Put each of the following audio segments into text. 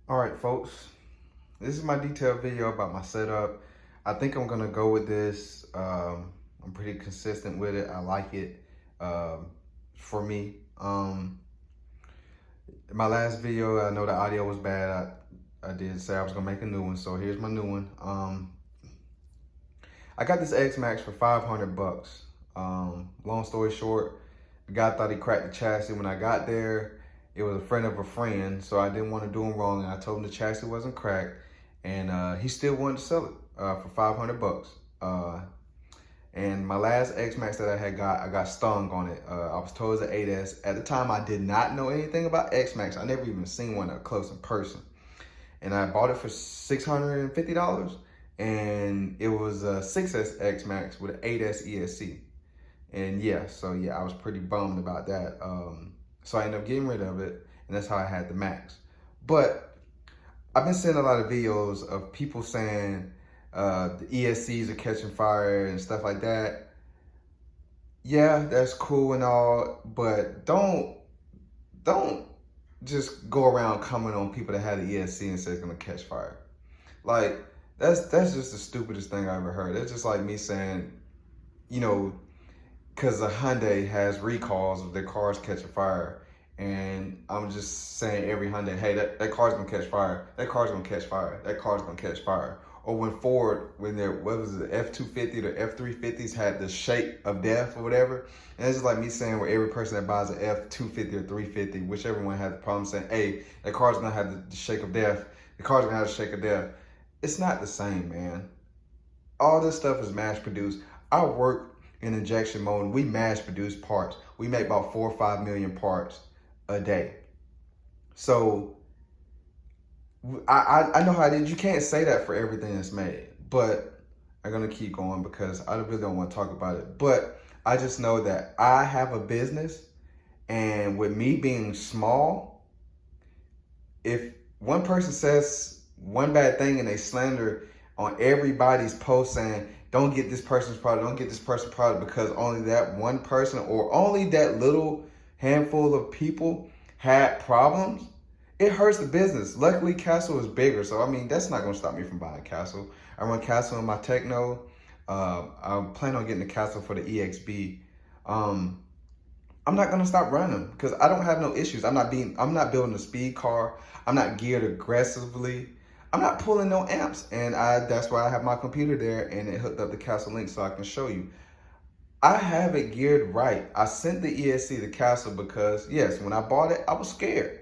All right, folks, this is my detailed video about my setup. I think I'm gonna go with this. I'm pretty consistent with it. I like it for me. My last video, I know the audio was bad. I did say I was gonna make a new one, so here's my new one. I got this XMAXX for 500 bucks. Long story short, the guy thought he cracked the chassis when I got there. It was a friend of a friend, so I didn't want to do him wrong, and I told him the chassis wasn't cracked, and he still wanted to sell it for 500 bucks. And my last XMAXX that I got stung on it. I was told it was an 8S. At the time, I did not know anything about XMAXX. I never even seen one up close in person. And I bought it for $650, and it was a 6S XMAXX with an 8S ESC. And yeah, I was pretty bummed about that. So I ended up getting rid of it, and that's how I had the Max. But I've been seeing a lot of videos of people saying the ESCs are catching fire and stuff like that. Yeah, that's cool and all, but don't just go around coming on people that had the ESC and say it's gonna catch fire. Like that's just the stupidest thing I ever heard. It's just like me saying, you know, because a Hyundai has recalls of their cars catching fire, and I'm just saying every Hyundai, hey, that car's gonna catch fire, that car's gonna catch fire, that car's gonna catch fire. Or when Ford, when their, what was it, F-250 or F-350s had the shape of death or whatever, and it's just like me saying where every person that buys an F-250 or 350, whichever one had the problem, saying, hey, that car's gonna have the shake of death, the car's gonna have the shake of death. It's not the same, man. All this stuff is mass produced. I work in injection molding. We mass produce parts. We make about 4 or 5 million parts a day. So I know how it is. You can't say that for everything that's made, but I'm gonna keep going because I really don't want to talk about it. But I just know that I have a business, and with me being small, if one person says one bad thing and they slander on everybody's post saying, don't get this person's product, don't get this person's product, because only that one person or only that little handful of people had problems, it hurts the business. Luckily, Castle is bigger, so I mean, that's not gonna stop me from buying Castle. I run Castle in my Techno. I plan on getting the Castle for the EXB. I'm not gonna stop running because I don't have no issues. I'm not building a speed car. I'm not geared aggressively. I'm not pulling no amps, and that's why I have my computer there and it hooked up the Castle Link so I can show you. I have it geared right. I sent the ESC to Castle because yes, when I bought it, I was scared.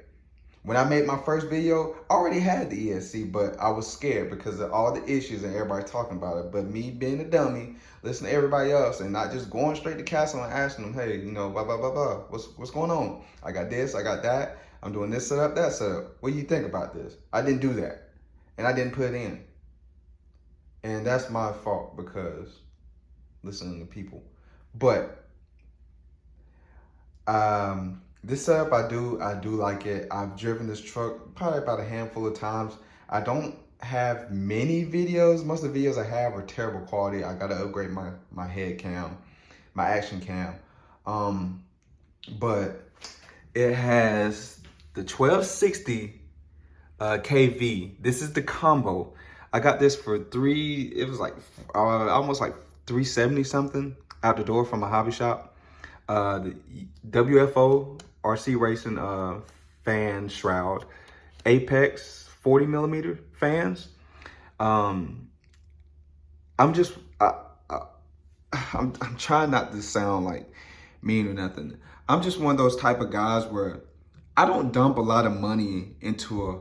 When I made my first video, I already had the ESC, but I was scared because of all the issues and everybody talking about it. But me being a dummy, listening to everybody else and not just going straight to Castle and asking them, hey, you know, blah, blah, blah, blah. What's going on? I got this, I got that. I'm doing this setup, that setup. What do you think about this? I didn't do that. And I didn't put it in. And that's my fault because listening to people. But this setup, I do like it. I've driven this truck probably about a handful of times. I don't have many videos. Most of the videos I have are terrible quality. I gotta upgrade my head cam, my action cam. But it has the 1260 kV. This is the combo. I got this for it was like almost like 370 something out the door from a hobby shop. The WFO RC Racing fan shroud, Apex 40 millimeter fans. I'm just I'm trying not to sound like mean or nothing. I'm just one of those type of guys where I don't dump a lot of money into a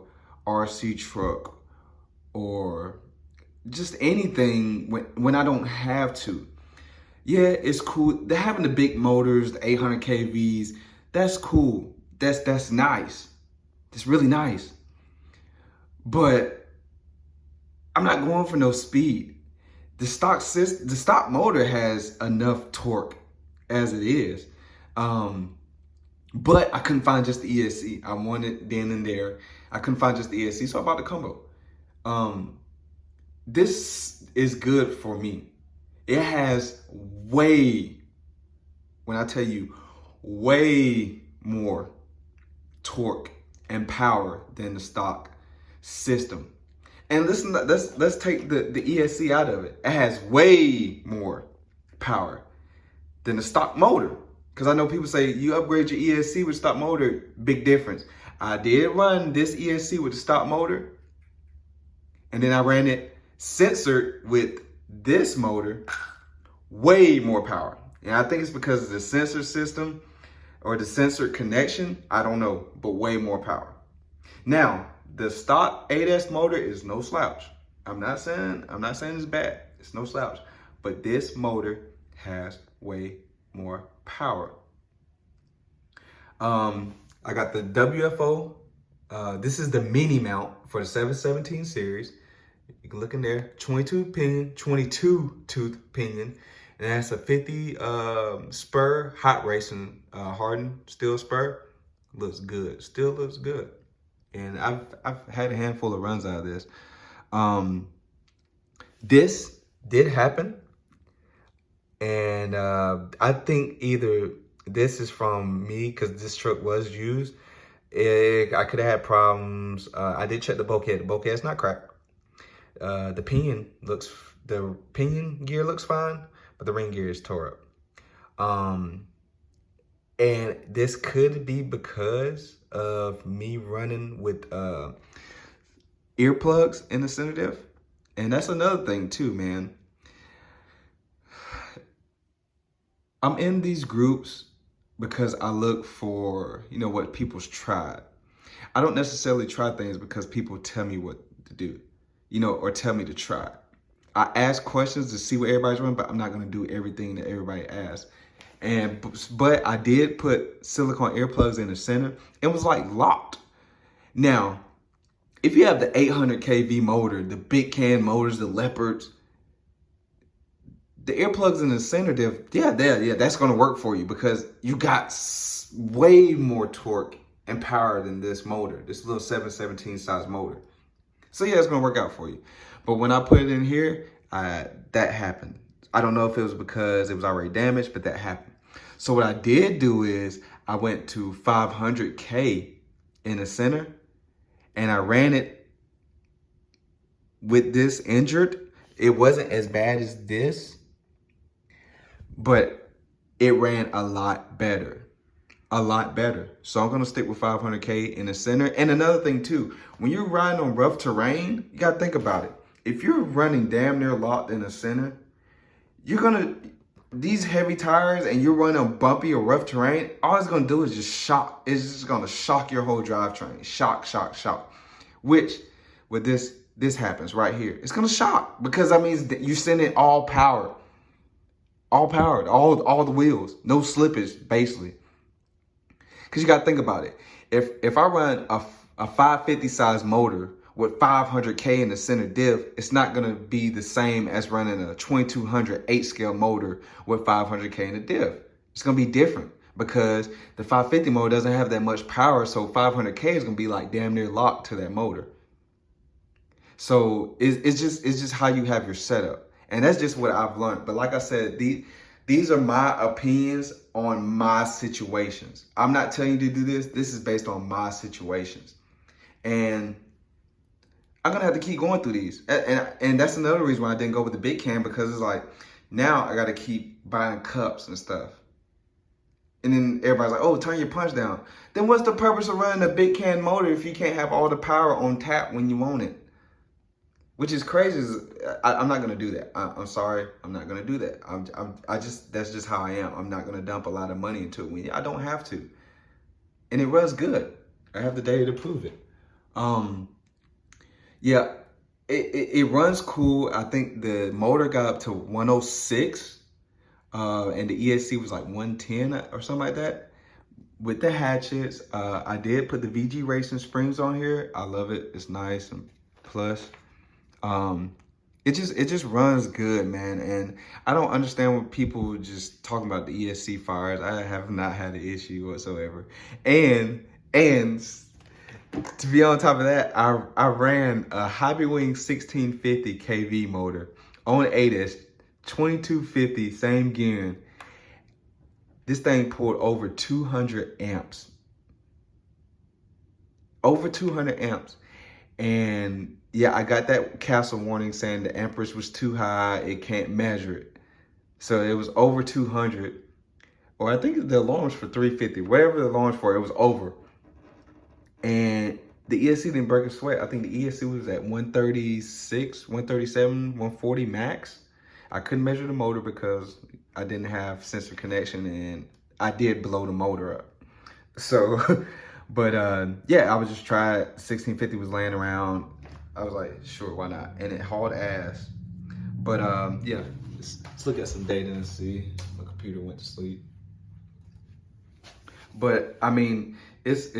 RC truck or just anything when I don't have to. Yeah, it's cool. They're having the big motors, the 800 kVs. That's cool. That's nice. It's really nice. But I'm not going for no speed. The stock motor has enough torque as it is. But I couldn't find just the ESC. I wanted then and there. I couldn't find just the ESC, so I bought the combo. This is good for me. It has when I tell you, way more torque and power than the stock system. And listen, let's take the ESC out of it. It has way more power than the stock motor. Because I know people say you upgrade your ESC with stock motor, big difference. I did run this ESC with the stock motor, and then I ran it censored with this motor, way more power. And I think it's because of the sensor system or the sensor connection. I don't know, but way more power. Now, the stock 8S motor is no slouch. I'm not saying it's bad. It's no slouch. But this motor has way more power. I got the WFO. This is the mini mount for the 717 series. You can look in there, 22 tooth pinion. And that's a 50 spur hot racing hardened steel spur. Looks good, still looks good. And I've had a handful of runs out of this. This did happen. And I think either this is from me, because this truck was used. I could have had problems. I did check the bulkhead. The bulkhead's not cracked. The pinion gear looks fine, but the ring gear is tore up. And this could be because of me running with earplugs in the center diff. And that's another thing too, man. I'm in these groups because I look for, what people's tried. I don't necessarily try things because people tell me what to do, or tell me to try. I ask questions to see what everybody's running, but I'm not going to do everything that everybody asks. But I did put silicone earplugs in the center. It was like locked. Now, if you have the 800 kV motor, the big can motors, the Leopards, the earplugs in the center diff, yeah, that's going to work for you because you got way more torque and power than this motor, this little 717 size motor. So yeah, it's going to work out for you. But when I put it in here, that happened. I don't know if it was because it was already damaged, but that happened. So what I did do is I went to 500K in the center and I ran it with this injured. It wasn't as bad as this, but it ran a lot better. So I'm going to stick with 500K in the center. And another thing too, when you're riding on rough terrain, you got to think about it. If you're running damn near locked in the center, these heavy tires and you're running on bumpy or rough terrain, all it's going to do is just shock. It's just going to shock your whole drivetrain. Shock. Which with this happens right here. It's going to shock because that means that you're sending all powered, all the wheels, no slippage basically. Because you got to think about it. If I run a 550 size motor with 500K in the center diff, it's not going to be the same as running a 2200 8-scale motor with 500K in the diff. It's going to be different because the 550 motor doesn't have that much power, so 500K is going to be like damn near locked to that motor. So it's just how you have your setup. And that's just what I've learned. But like I said, these are my opinions on my situations. I'm not telling you to do this. This is based on my situations. And I'm going to have to keep going through these. And that's another reason why I didn't go with the big can, because it's like, now I got to keep buying cups and stuff. And then everybody's like, oh, turn your punch down. Then what's the purpose of running a big can motor if you can't have all the power on tap when you want it? Which is crazy. I'm not going to do that. I'm sorry. I'm not going to do that. That's just how I am. I'm not going to dump a lot of money into it when I don't have to. And it runs good. I have the data to prove it. Yeah, it runs cool. I think the motor got up to 106, and the ESC was like 110 or something like that. With the hatchets, I did put the VG Racing springs on here. I love it. It's nice and plush. It just runs good, man. And I don't understand when people just talking about the ESC fires. I have not had an issue whatsoever. And to be on top of that, I ran a Hobbywing 1650 kV motor on 8S, 2250, same gearing. This thing pulled over 200 amps. Over 200 amps. And yeah, I got that castle warning saying the amperage was too high, it can't measure it. So it was over 200, or I think the alarm was for 350, whatever the alarm was for, it was over. And the ESC didn't break a sweat. I think the ESC was at 136, 137, 140 max. I couldn't measure the motor because I didn't have sensor connection, and I did blow the motor up. So, but yeah, I was just trying. 1650 was laying around. I was like, sure, why not? And it hauled ass. But yeah, let's look at some data and see. My computer went to sleep. But I mean, it's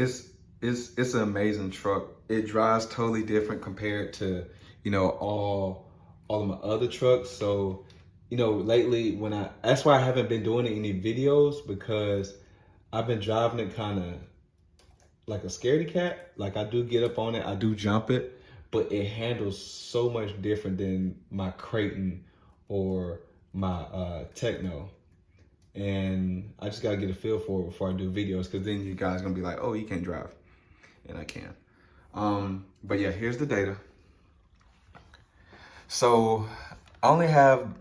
an amazing truck. It drives totally different compared to, you know, all of my other trucks. So, you know, lately that's why I haven't been doing any videos, because I've been driving it kind of like a scaredy cat. Like, I do get up on it, I do jump it, but it handles so much different than my Creighton or my Techno. And I just gotta get a feel for it before I do videos, because then you guys gonna be like, oh, you can't drive. And I can. But yeah, here's the data. So I only have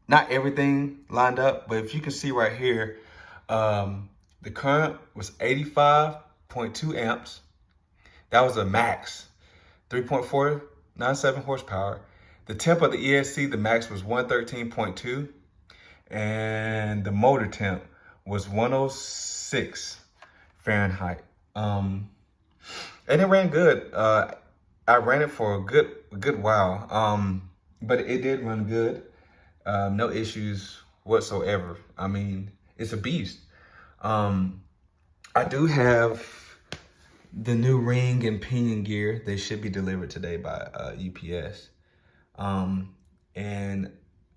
not everything lined up, but if you can see right here, the current was 85.2 amps. That was a max, 3.497 horsepower. The temp of the ESC, the max was 113.2, and the motor temp was 106 Fahrenheit. And it ran good. I ran it for a good while, but it did run good. No issues whatsoever. I mean, it's a beast. I do have the new ring and pinion gear. They should be delivered today by UPS. And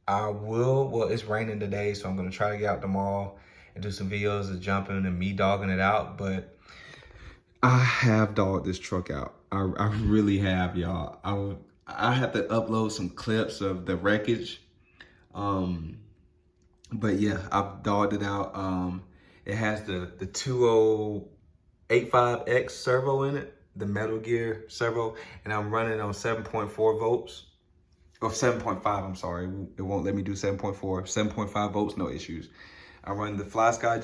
well, it's raining today, so I'm gonna try to get out tomorrow and do some videos of jumping and me dogging it out. But I have dogged this truck out. I really have, y'all. I have to upload some clips of the wreckage. But yeah, I've dogged it out. It has the 2085X servo in it, the Metal Gear servo, and I'm running on 7.4 volts. Or 7.5, I'm sorry. It won't let me do 7.4. 7.5 volts, no issues. I run the FlySky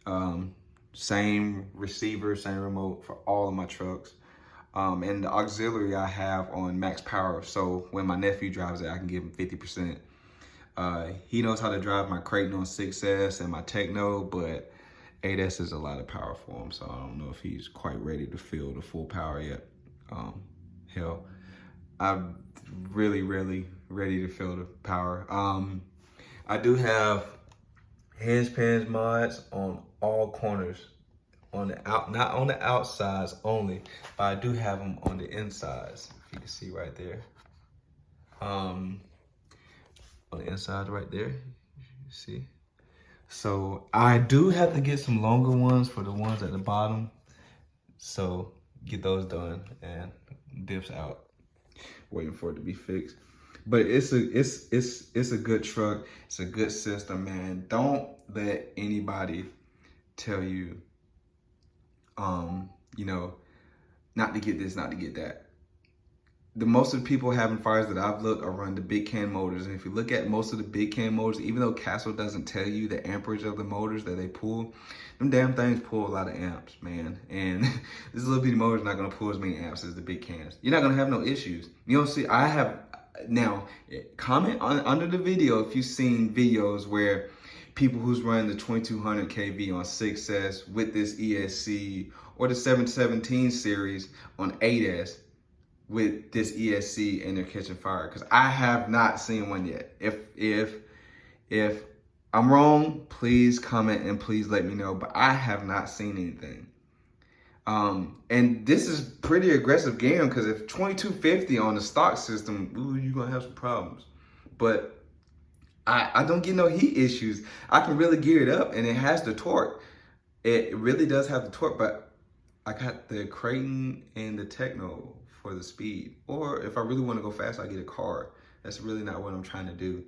GT5. Same receiver, same remote for all of my trucks. And the auxiliary I have on max power. So when my nephew drives it, I can give him 50%. He knows how to drive my Creighton on 6S and my Techno, but 8S is a lot of power for him. So I don't know if he's quite ready to feel the full power yet. Hell, I'm really ready to feel the power. I do have hinge pins mods on all corners, not on the outsides only, but I do have them on the insides. If you can see right there, on the inside right there, you see. So I do have to get some longer ones for the ones at the bottom. So get those done and dips out. Waiting for it to be fixed. But it's a good truck. It's a good system, man. Don't let anybody tell you, you know, not to get this, not to get that. The most of the people having fires that I've looked are running the big can motors. And if you look at most of the big can motors, even though Castle doesn't tell you the amperage of the motors that they pull, them damn things pull a lot of amps, man. And this little bitty motor is not gonna pull as many amps as the big cans. You're not gonna have no issues. You don't see, now, comment under the video if you've seen videos where people who's running the 2200 kV on 6S with this ESC, or the 717 series on 8S with this ESC and they're catching fire, because I have not seen one yet. If I'm wrong, please comment and please let me know, but I have not seen anything. And this is pretty aggressive game, because if 2250 on the stock system, ooh, you're gonna have some problems. But I don't get no heat issues. I can really gear it up, and it has the torque. It really does have the torque, but I got the Creighton and the Techno for the speed. Or if I really want to go fast, I get a car. That's really not what I'm trying to do.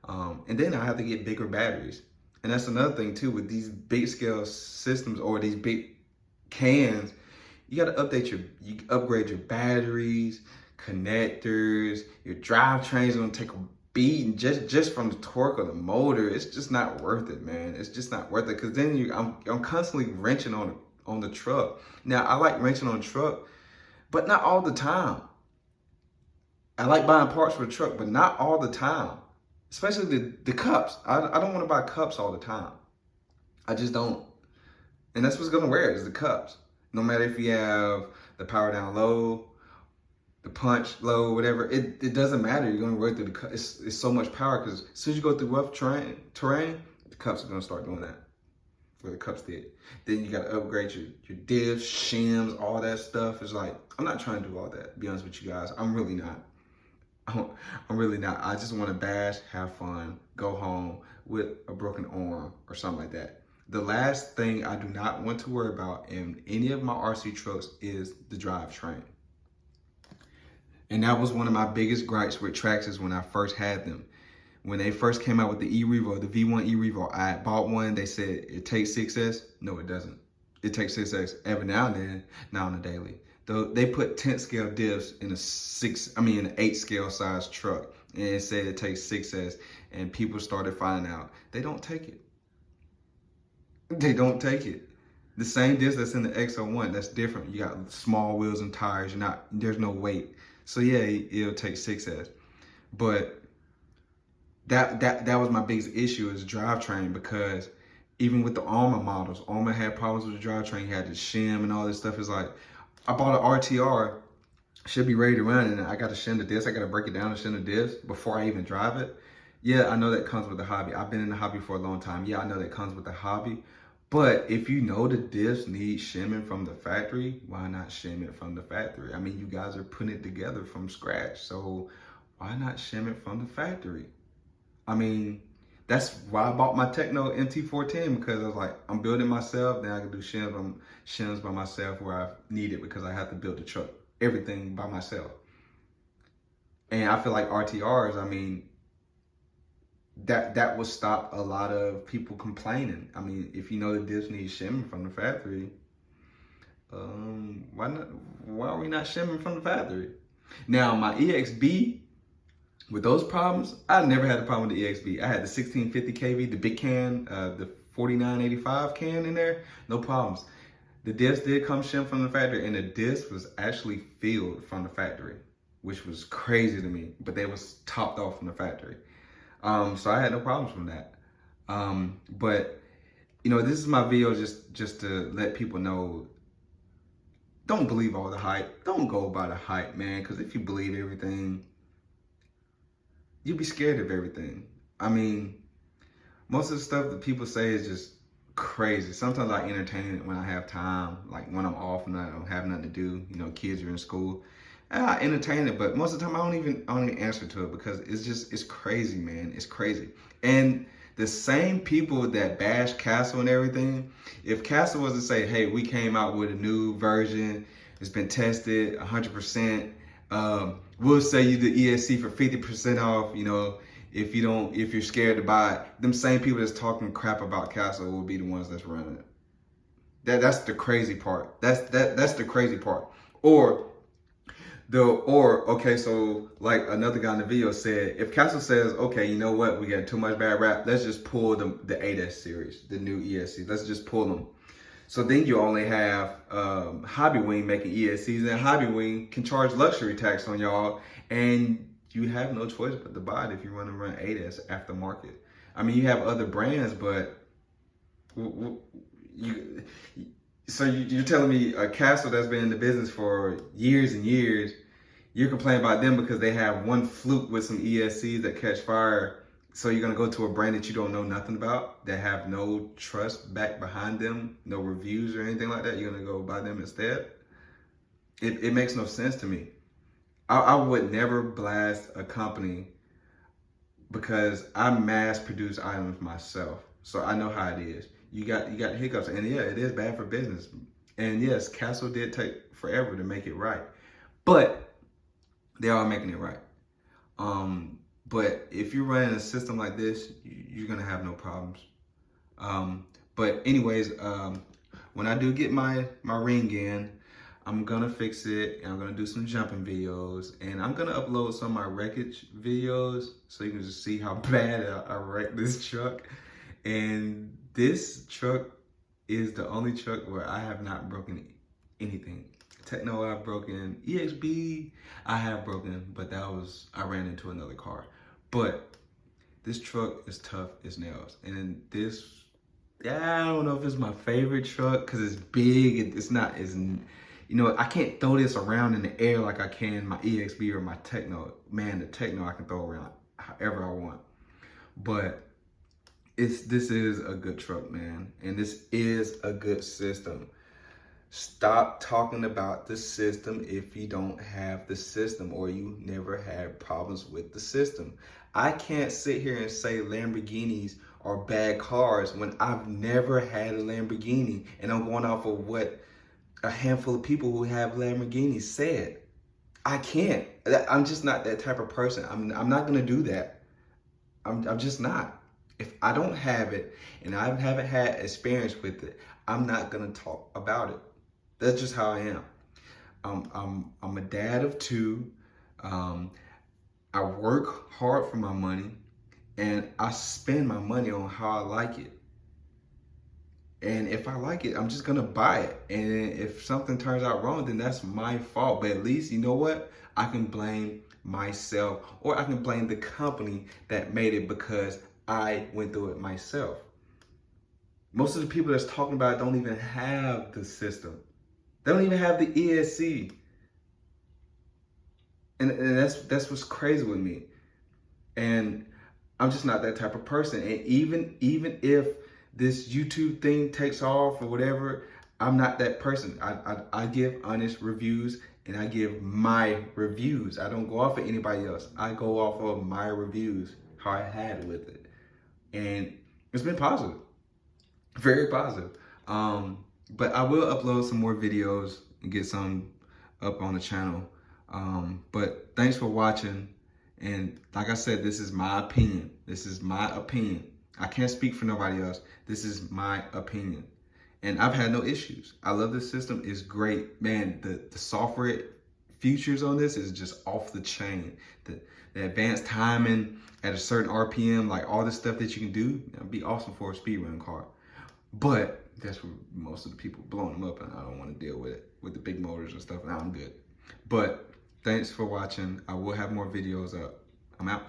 And then I have to get bigger batteries. And that's another thing too, with these big scale systems or these big cans, You got to you upgrade your batteries, connectors, your drivetrain's gonna take a beating just from the torque of the motor. It's just not worth it, man. It's just not worth it, because then I'm constantly wrenching on the truck. Now I like wrenching on the truck, but not all the time. I like buying parts for the truck, but not all the time. Especially the cups. I don't want to buy cups all the time. I just don't. And that's what's gonna wear it, is the cups. No matter if you have the power down low, the punch low, whatever, it doesn't matter. You're gonna wear through the cups. It's so much power, because as soon as you go through rough terrain, the cups are gonna start doing that. Where the cups did. Then you gotta upgrade your diffs, shims, all that stuff. It's like, I'm not trying to do all that, to be honest with you guys. I'm really not. I'm really not. I just want to bash, have fun, go home with a broken arm or something like that. The last thing I do not want to worry about in any of my RC trucks is the drivetrain. And that was one of my biggest gripes with TRAXXAS when I first had them. When they first came out with the e-Revo, the V1 e-Revo, I bought one. They said it takes 6S. No, it doesn't. It takes 6S every now and then, not on a daily. They put 10 scale diffs in an 8 scale size truck, and it said it takes 6S, and people started finding out they don't take it. They don't take it. The same diffs that's in the X01, that's different. You got small wheels and tires. There's no weight. So yeah, it'll take 6S. But that was my biggest issue, is drivetrain, because even with the Armor models, Armor had problems with the drivetrain. You had the shim and all this stuff. It's like, I bought an RTR, should be ready to run, and I got to shim the disc. I got to break it down and shim the disc before I even drive it. Yeah, I know that comes with the hobby. I've been in the hobby for a long time. Yeah, I know that comes with the hobby. But if you know the disc needs shimming from the factory, why not shim it from the factory? I mean, you guys are putting it together from scratch, so why not shim it from the factory? I mean, that's why I bought my Techno MT410, because I was like, I'm building myself, then I can do shims by myself where I need it, because I have to build the truck, everything by myself. And I feel like RTRs, I mean, that would stop a lot of people complaining. I mean, if you know the disc needs shimming from the factory, why are we not shimming from the factory? Now, my EXB, with those problems, I never had a problem with the EXB. I had the 1650 kV, the big can, the 4985 can in there, no problems. The disc did come shim from the factory, and the disc was actually filled from the factory, which was crazy to me, but they was topped off from the factory. So I had no problems from that. But you know, this is my video just to let people know, don't believe all the hype. Don't go by the hype, man, because if you believe everything, you'll be scared of everything. I mean, most of the stuff that people say is just crazy. Sometimes I entertain it when I have time, like when I'm off and I don't have nothing to do, you know, kids are in school. And I entertain it, but most of the time I don't even answer to it, because it's crazy, man. It's crazy. And the same people that bash Castle and everything, if Castle was to say, hey, we came out with a new version, it's been tested 100%, we'll sell you the ESC for 50% off, you know, if you're scared to buy it. Them same people that's talking crap about Castle will be the ones that's running it. That's the crazy part. That's the crazy part. Okay, so like another guy in the video said, if Castle says, okay, you know what, we got too much bad rap, let's just pull the 8S series, the new ESC, let's just pull them. So then you only have Hobby Wing making ESCs, and Hobby Wing can charge luxury tax on y'all, and you have no choice but to buy it if you want to run 8S aftermarket. I mean, you have other brands, but you're telling me a Castle that's been in the business for years and years, you're complaining about them because they have one fluke with some ESCs that catch fire. So you're gonna go to a brand that you don't know nothing about, that have no trust back behind them, no reviews or anything like that. You're gonna go buy them instead? It makes no sense to me. I would never blast a company, because I mass produce items myself, so I know how it is. You got hiccups, and yeah, it is bad for business. And yes, Castle did take forever to make it right, but they are making it right. But if you're running a system like this, you're gonna have no problems. But anyways, when I do get my ring in, I'm gonna fix it, and I'm gonna do some jumping videos, and I'm gonna upload some of my wreckage videos so you can just see how bad I wrecked this truck. And this truck is the only truck where I have not broken anything. Techno, I've broken. EXB, I have broken, but I ran into another car. But this truck is tough as nails. And this, I don't know if it's my favorite truck because it's big. It's not as, I can't throw this around in the air like I can my EXB or my Techno. Man, the Techno I can throw around however I want. But this is a good truck, man. And this is a good system. Stop talking about the system if you don't have the system or you never had problems with the system. I can't sit here and say Lamborghinis are bad cars when I've never had a Lamborghini, and I'm going off of what a handful of people who have Lamborghinis said. I can't. I'm just not that type of person. I'm not gonna do that. I'm just not. If I don't have it and I haven't had experience with it, I'm not gonna talk about it. That's just how I am. I'm a dad of two. I work hard for my money, and I spend my money on how I like it. And if I like it, I'm just gonna buy it. And if something turns out wrong, then that's my fault. But at least, you know what? I can blame myself, or I can blame the company that made it because I went through it myself. Most of the people that's talking about it don't even have the system. They don't even have the ESC. And that's what's crazy with me. And I'm just not that type of person. And even if this YouTube thing takes off or whatever, I'm not that person. I give honest reviews, and I give my reviews. I don't go off of anybody else. I go off of my reviews, how I had with it. And it's been positive, very positive. But I will upload some more videos and get some up on the channel. But thanks for watching. And like I said, this is my opinion. This is my opinion. I can't speak for nobody else. This is my opinion. And I've had no issues. I love this system. It's great. Man, the software features on this is just off the chain. The advanced timing at a certain RPM, like all the stuff that you can do, it'd be awesome for a speedrun car. But that's where most of the people blowing them up, and I don't want to deal with it, with the big motors and stuff, and I'm good. But thanks for watching. I will have more videos up. I'm out.